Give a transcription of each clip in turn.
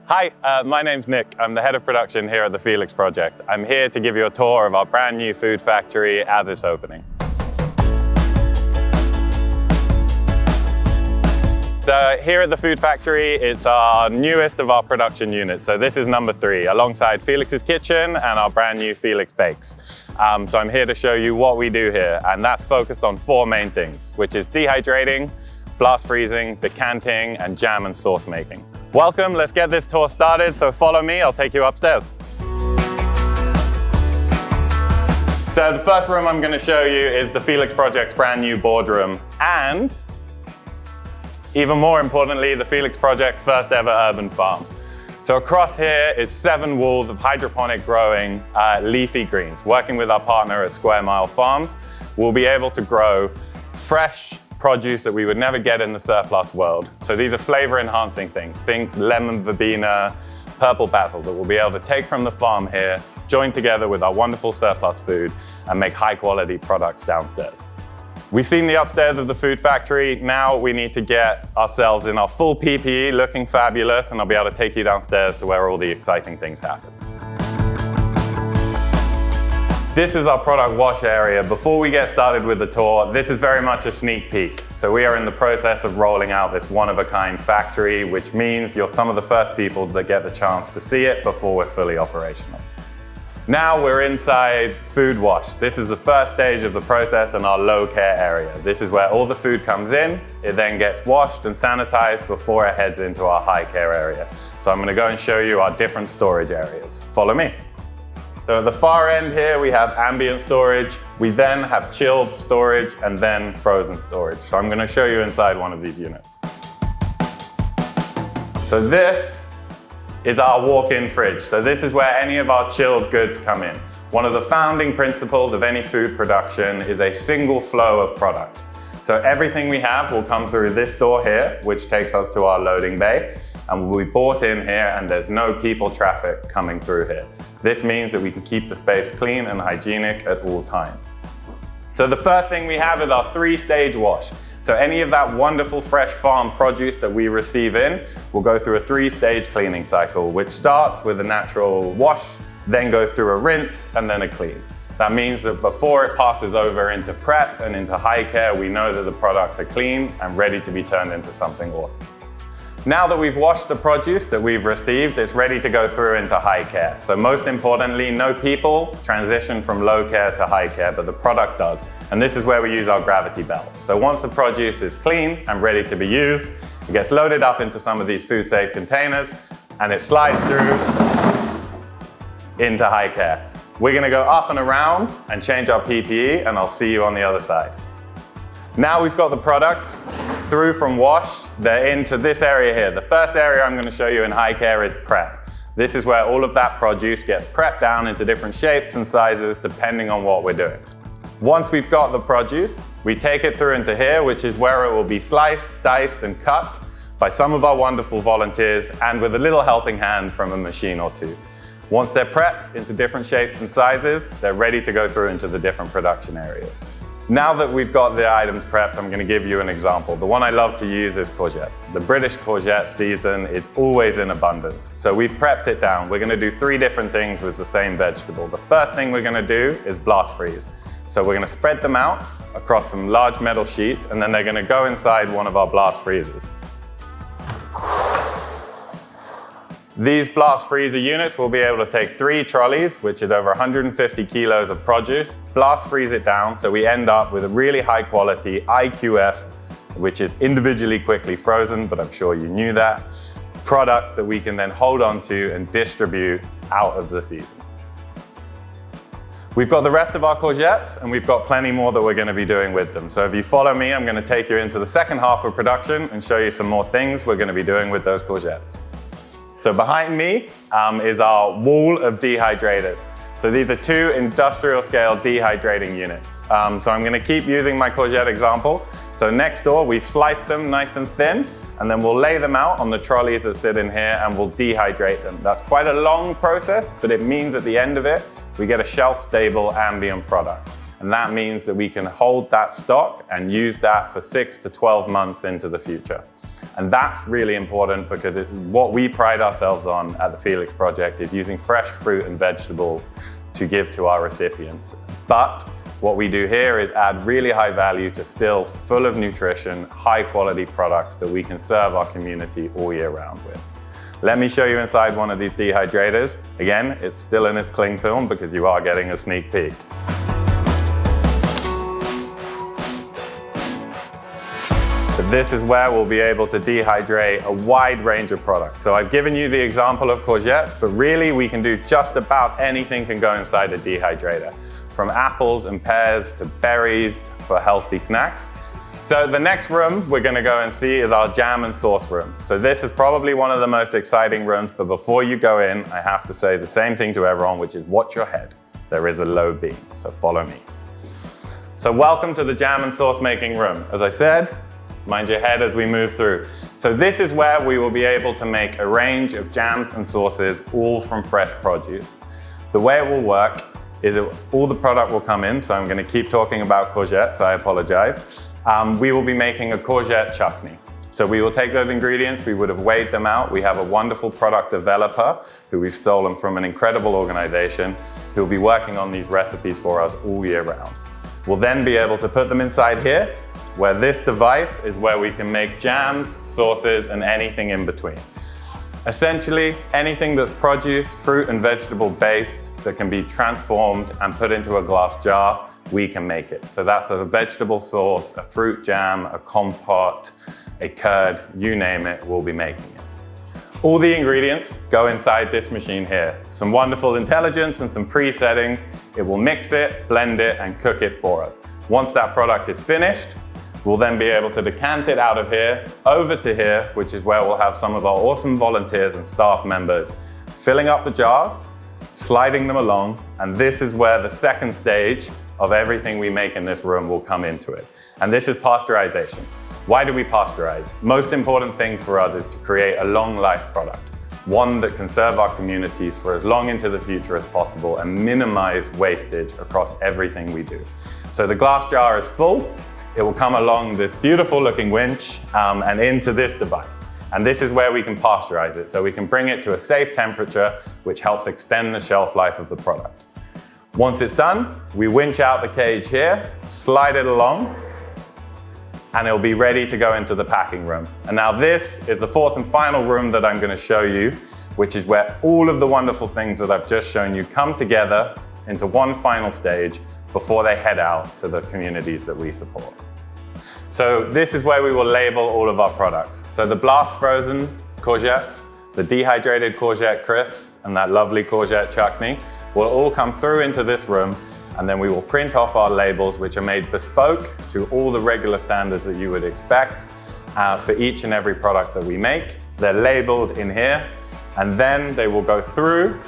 Hi, my name's Nick. I'm the head of production here at the Felix Project. I'm here to give you a tour of our brand new food factory at this opening. So here at the food factory, it's our newest of our production units. So this is number 3, alongside Felix's Kitchen and our brand new Felix Bakes. So I'm here to show you what we do here, and that's focused on 4 main things, which is dehydrating, blast freezing, decanting, and jam and sauce making. Welcome, let's get this tour started. So follow me, I'll take you upstairs. So the first room I'm going to show you is the Felix Project's brand new boardroom, and even more importantly, the Felix Project's first ever urban farm. So across here is 7 walls of hydroponic growing leafy greens. Working with our partner at Square Mile Farms, we'll be able to grow fresh produce that we would never get in the surplus world. So these are flavor enhancing things. Things lemon verbena, purple basil that we'll be able to take from the farm here, join together with our wonderful surplus food and make high quality products downstairs. We've seen the upstairs of the food factory. Now we need to get ourselves in our full PPE, looking fabulous, and I'll be able to take you downstairs to where all the exciting things happen. This is our product wash area. Before we get started with the tour, this is very much a sneak peek. So we are in the process of rolling out this one-of-a-kind factory, which means you're some of the first people that get the chance to see it before we're fully operational. Now we're inside food wash. This is the first stage of the process in our low care area. This is where all the food comes in, it then gets washed and sanitized before it heads into our high care area. So I'm going to go and show you our different storage areas. Follow me. So at the far end here we have ambient storage, we then have chilled storage and then frozen storage. So I'm going to show you inside one of these units. So this is our walk-in fridge. So this is where any of our chilled goods come in. One of the founding principles of any food production is a single flow of product. So everything we have will come through this door here, which takes us to our loading bay, and will be brought in here and there's no people traffic coming through here. This means that we can keep the space clean and hygienic at all times. So the first thing we have is our 3-stage wash. So any of that wonderful fresh farm produce that we receive in will go through a 3-stage cleaning cycle, which starts with a natural wash, then goes through a rinse, and then a clean. That means that before it passes over into prep and into high care, we know that the products are clean and ready to be turned into something awesome. Now that we've washed the produce that we've received, it's ready to go through into high care. So most importantly, no people transition from low care to high care, but the product does. And this is where we use our gravity belt. So once the produce is clean and ready to be used, it gets loaded up into some of these food-safe containers and it slides through into high care. We're gonna go up and around and change our PPE, and I'll see you on the other side. Now we've got the products through from wash, they're into this area here. The first area I'm gonna show you in high care is prep. This is where all of that produce gets prepped down into different shapes and sizes depending on what we're doing. Once we've got the produce, we take it through into here, which is where it will be sliced, diced, and cut by some of our wonderful volunteers and with a little helping hand from a machine or two. Once they're prepped into different shapes and sizes, they're ready to go through into the different production areas. Now that we've got the items prepped, I'm going to give you an example. The one I love to use is courgettes. The British courgette season is always in abundance. So we've prepped it down. We're going to do 3 different things with the same vegetable. The first thing we're going to do is blast freeze. So we're going to spread them out across some large metal sheets, and then they're going to go inside one of our blast freezers. These blast freezer units will be able to take 3 trolleys, which is over 150 kilos of produce, blast freeze it down, so we end up with a really high quality IQF, which is individually quickly frozen, but I'm sure you knew that, product that we can then hold on to and distribute out of the season. We've got the rest of our courgettes, and we've got plenty more that we're going to be doing with them. So if you follow me, I'm going to take you into the second half of production and show you some more things we're going to be doing with those courgettes. So behind me is our wall of dehydrators. So these are 2 industrial scale dehydrating units. So I'm going to keep using my courgette example. So next door, we slice them nice and thin, and then we'll lay them out on the trolleys that sit in here and we'll dehydrate them. That's quite a long process, but it means at the end of it, we get a shelf-stable ambient product. And that means that we can hold that stock and use that for 6 to 12 months into the future. And that's really important because what we pride ourselves on at the Felix Project is using fresh fruit and vegetables to give to our recipients. But what we do here is add really high value to still full of nutrition, high quality products that we can serve our community all year round with. Let me show you inside one of these dehydrators. Again, it's still in its cling film because you are getting a sneak peek. So this is where we'll be able to dehydrate a wide range of products. So I've given you the example of courgettes, but really we can do just about anything can go inside a dehydrator, from apples and pears to berries for healthy snacks. So the next room we're gonna go and see is our jam and sauce room. So this is probably one of the most exciting rooms, but before you go in, I have to say the same thing to everyone, which is watch your head. There is a low beam, so follow me. So welcome to the jam and sauce making room. As I said, mind your head as we move through. So this is where we will be able to make a range of jams and sauces, all from fresh produce. The way it will work is that all the product will come in, so I'm going to keep talking about courgettes, I apologize. We will be making a courgette chutney. So we will take those ingredients, we would have weighed them out. We have a wonderful product developer who we've stolen from an incredible organization who will be working on these recipes for us all year round. We'll then be able to put them inside here, where this device is where we can make jams, sauces, and anything in between. Essentially, anything that's produce, fruit, and vegetable based that can be transformed and put into a glass jar, we can make it. So that's a vegetable sauce, a fruit jam, a compote, a curd, you name it, we'll be making it. All the ingredients go inside this machine here. Some wonderful intelligence and some pre-settings. It will mix it, blend it, and cook it for us. Once that product is finished, we'll then be able to decant it out of here, over to here, which is where we'll have some of our awesome volunteers and staff members filling up the jars, sliding them along, and this is where the second stage of everything we make in this room will come into it. And this is pasteurization. Why do we pasteurize? Most important thing for us is to create a long life product, one that can serve our communities for as long into the future as possible and minimize wastage across everything we do. So the glass jar is full. It will come along this beautiful looking winch and into this device. And this is where we can pasteurize it. So we can bring it to a safe temperature, which helps extend the shelf life of the product. Once it's done, we winch out the cage here, slide it along, and it'll be ready to go into the packing room. And now this is the fourth and final room that I'm gonna show you, which is where all of the wonderful things that I've just shown you come together into one final stage before they head out to the communities that we support. So this is where we will label all of our products. So the blast frozen courgettes, the dehydrated courgette crisps, and that lovely courgette chutney will all come through into this room, and then we will print off our labels, which are made bespoke to all the regular standards that you would expect for each and every product that we make. They're labeled in here, and then they will go through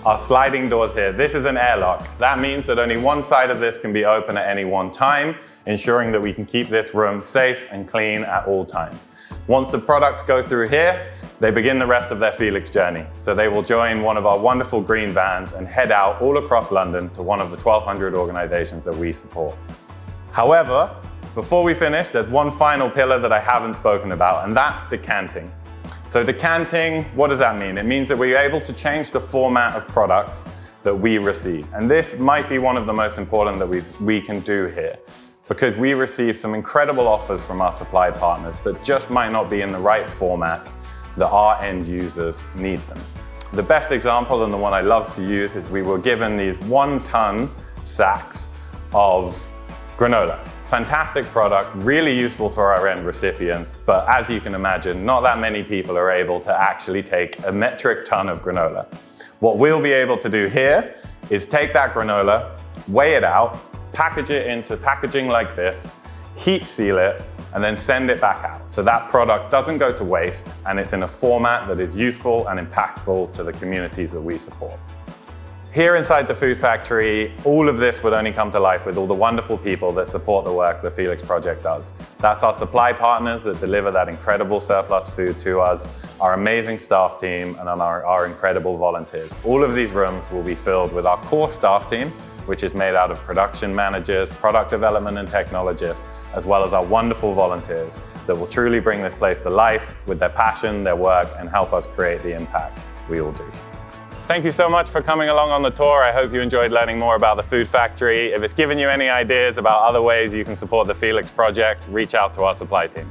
our sliding doors here. This is an airlock. That means that only one side of this can be open at any one time, ensuring that we can keep this room safe and clean at all times. Once the products go through here, they begin the rest of their Felix journey. So they will join one of our wonderful green vans and head out all across London to one of the 1,200 organizations that we support. However, before we finish, there's one final pillar that I haven't spoken about, and that's decanting. So decanting, what does that mean? It means that we're able to change the format of products that we receive. And this might be one of the most important that we can do here, because we receive some incredible offers from our supply partners that just might not be in the right format that our end users need them. The best example, and the one I love to use, is we were given these 1-ton sacks of granola. Fantastic product, really useful for our end recipients, but as you can imagine, not that many people are able to actually take a metric ton of granola. What we'll be able to do here is take that granola, weigh it out, package it into packaging like this, heat seal it, and then send it back out. So that product doesn't go to waste, and it's in a format that is useful and impactful to the communities that we support. Here inside the Food Factory, all of this would only come to life with all the wonderful people that support the work the Felix Project does. That's our supply partners that deliver that incredible surplus food to us, our amazing staff team, and our incredible volunteers. All of these rooms will be filled with our core staff team, which is made out of production managers, product development and technologists, as well as our wonderful volunteers that will truly bring this place to life with their passion, their work, and help us create the impact we all do. Thank you so much for coming along on the tour. I hope you enjoyed learning more about the Food Factory. If it's given you any ideas about other ways you can support the Felix Project, reach out to our supply team.